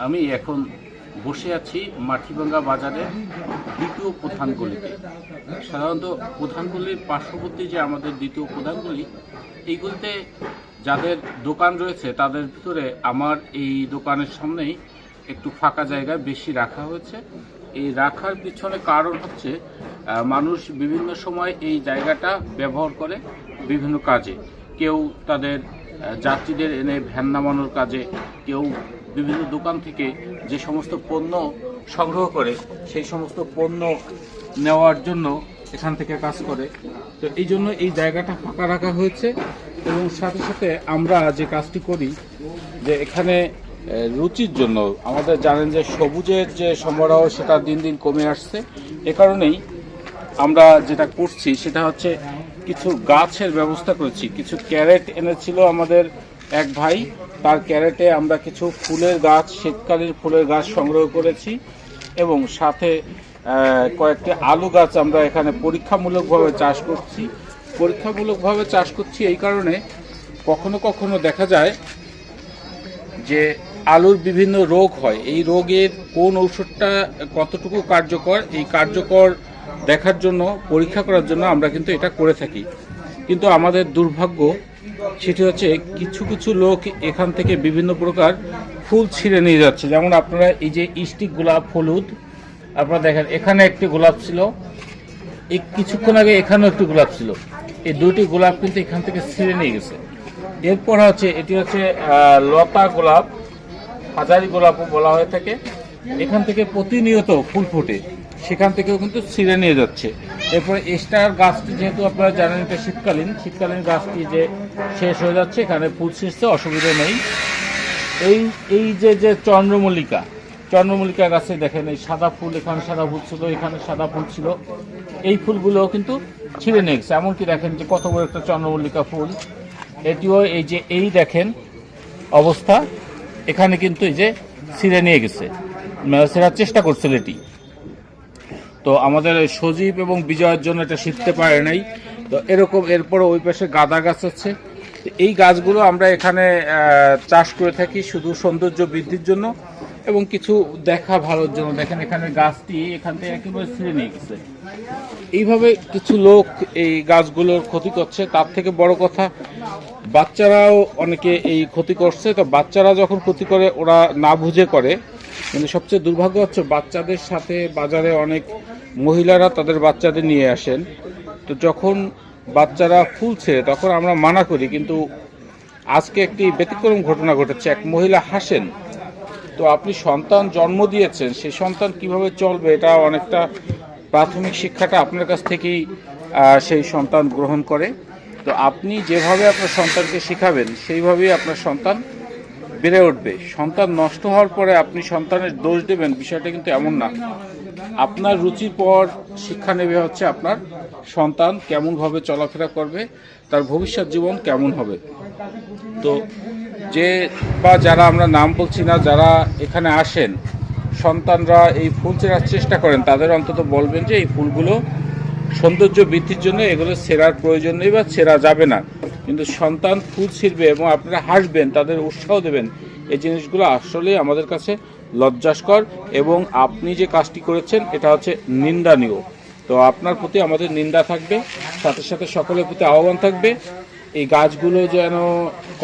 আমি এখন বসে আছি মাটিভাঙ্গা বাজারের দ্বিতীয় প্রধান গলিতে। সাধারণত প্রধান গলির পার্শ্ববর্তী যে আমাদের দ্বিতীয় প্রধান গলি, এইগুলিতে যাদের দোকান রয়েছে তাদের ভিতরে আমার এই দোকানের সামনেই একটু ফাঁকা জায়গা বেশি রাখা হয়েছে। এই রাখার পিছনে কারণ হচ্ছে মানুষ বিভিন্ন সময় এই জায়গাটা ব্যবহার করে বিভিন্ন কাজে। কেউ তাদের যাত্রীদের এনে ভ্যান নামানোর কাজে, কেউ বিভিন্ন দোকান থেকে যে সমস্ত পণ্য সংগ্রহ করে সেই সমস্ত পণ্য নেওয়ার জন্য এখান থেকে কাজ করে। তো এই জন্য এই জায়গাটা ফাঁকা রাখা হয়েছে। এবং সাথে সাথে আমরা যে কাজটি করি, যে এখানে রুচির জন্য আমাদের জানেন যে সবুজের যে সরবরাহ সেটা দিন দিন কমে আসছে। এ কারণেই আমরা যেটা করছি সেটা হচ্ছে কিছু গাছের ব্যবস্থা করেছি। কিছু ক্যারেট এনেছিল আমাদের এক ভাই, তার ক্যারেটে আমরা কিছু ফুলের গাছ, শীতকালীন ফুলের গাছ সংগ্রহ করেছি এবং সাথে কয়েকটি আলু গাছ আমরা এখানে পরীক্ষামূলকভাবে চাষ করছি। এই কারণে কখনো কখনো দেখা যায় যে আলুর বিভিন্ন রোগ হয়। এই রোগের কোন ঔষধটা কতটুকু কার্যকর, এই কার্যকর দেখার জন্য, পরীক্ষা করার জন্য আমরা কিন্তু এটা করে থাকি। কিন্তু আমাদের দুর্ভাগ্য সেটি হচ্ছে কিছু কিছু লোক এখান থেকে বিভিন্ন প্রকার ফুল ছিঁড়ে নিয়ে যাচ্ছে। যেমন আপনারা এই যে স্টিক গোলাপ, হলুদ, আপনারা দেখেন এখানে একটি গোলাপ ছিল, এই কিছুক্ষণ আগে এখানেও একটি গোলাপ ছিল। এই দুটি গোলাপ কিন্তু এখান থেকে ছিঁড়ে নিয়ে গেছে। এরপর হচ্ছে এটি হচ্ছে লতা গোলাপ, হাজারি গোলাপও বলা হয়ে থাকে। এখান থেকে প্রতিনিয়ত ফুল ফোটে, সেখান থেকেও কিন্তু ছিঁড়ে নিয়ে যাচ্ছে। এরপরে স্টার গাছটি, যেহেতু আপনারা জানেন এটা শীতকালীন গাছটি যে শেষ হয়ে যাচ্ছে, এখানে ফুল ছিঁড়ছে, অসুবিধা নেই। এই যে চন্দ্রমল্লিকা গাছে দেখেন এই সাদা ফুল, এখানে সাদা ফুল ছিল, এখানে সাদা ফুল ছিল, এই ফুলগুলোও কিন্তু ছিঁড়ে নিয়ে গেছে। এমনকি দেখেন যে কত বড় একটা চন্দ্রমল্লিকা ফুল, এটিও এই দেখেন অবস্থা, এখানে কিন্তু এই যে ছিঁড়ে নিয়ে গেছে, ছেঁড়ার চেষ্টা করছিল এটি। তো আমাদের সজীব এবং বিজয়ের জন্য এটা শিখতে পারে নাই। তো এরকম এরপরে ওই পাশে গাঁদা গাছ আছে। এই গাছগুলো আমরা এখানে চাষ করে থাকি শুধু সৌন্দর্য বৃদ্ধির জন্য এবং কিছু দেখা ভালোর জন্য। দেখেন এখানে গাছটি এখান থেকে একেবারে ছিঁড়ে নিয়ে গেছে। এইভাবে কিছু লোক এই গাছগুলোর ক্ষতি করছে। তার থেকে বড় কথা, বাচ্চারাও অনেকে এই ক্ষতি করছে। তো বাচ্চারা যখন ক্ষতি করে ওরা না বুঝে করে, কিন্তু সবচেয়ে দুর্ভাগ্য হচ্ছে বাচ্চাদের সাথে বাজারে অনেক মহিলারা তাদের বাচ্চাদের নিয়ে আসেন। তো যখন বাচ্চারা ফুল ছেড়ে তখন আমরা মানা করি, কিন্তু আজকে একটি ব্যতিক্রম ঘটনা ঘটেছে। এক মহিলা হাসেন। তো আপনি সন্তান জন্ম দিয়েছেন, সেই সন্তান কিভাবে চলবে, এটা অনেকটা প্রাথমিক শিক্ষাটা আপনার কাছ থেকেই সেই সন্তান গ্রহণ করে। তো আপনি যেভাবে আপনার সন্তানকে শেখাবেন সেইভাবেই আপনার সন্তান বেড়ে উঠবে। সন্তান নষ্ট হওয়ার পরে আপনি সন্তানের দোষ দেবেন, বিষয়টা কিন্তু এমন না। আপনার রুচির পর শিক্ষা নেবে হচ্ছে আপনার সন্তান কেমনভাবে চলাফেরা করবে, তার ভবিষ্যৎ জীবন কেমন হবে। তো যারা আমরা নাম বলছি না, যারা এখানে আসেন সন্তানরা এই ফুল ছেঁড়ার চেষ্টা করেন, তাদের অন্তত বলবেন যে এই ফুলগুলো সৌন্দর্য বৃদ্ধির জন্য এগুলো ছেঁড়ার প্রয়োজন নেই বা ছেঁড়া যাবে না। কিন্তু সন্তান ফুল ছিঁড়বে এবং আপনারা হাসবেন, তাদের উৎসাহ দেবেন, এই জিনিসগুলো আসলেই আমাদের কাছে লজ্জাস্কর। এবং আপনি যে কাজটি করেছেন এটা হচ্ছে নিন্দানীয়। তো আপনার প্রতি আমাদের নিন্দা থাকবে, সাথে সাথে সকলের প্রতি আহ্বান থাকবে এই গাছগুলো যেন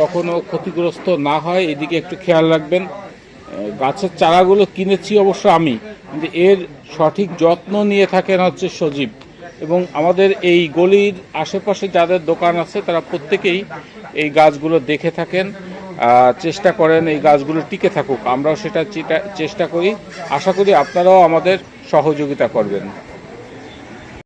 কখনো ক্ষতিগ্রস্ত না হয়, এদিকে একটু খেয়াল রাখবেন। গাছের চারাগুলো কিনেছি অবশ্য আমি, কিন্তু এর সঠিক যত্ন নিয়ে থাকেন হচ্ছে সজীব। এবং আমাদের এই গলির আশেপাশে যাদের দোকান আছে তারা প্রত্যেকেই এই গাছগুলো দেখে থাকেন, চেষ্টা করেন এই গাছগুলো টিকে থাকুক। আমরাও সেটা চেষ্টা করি। আশা করি আপনারাও আমাদের সহযোগিতা করবেন।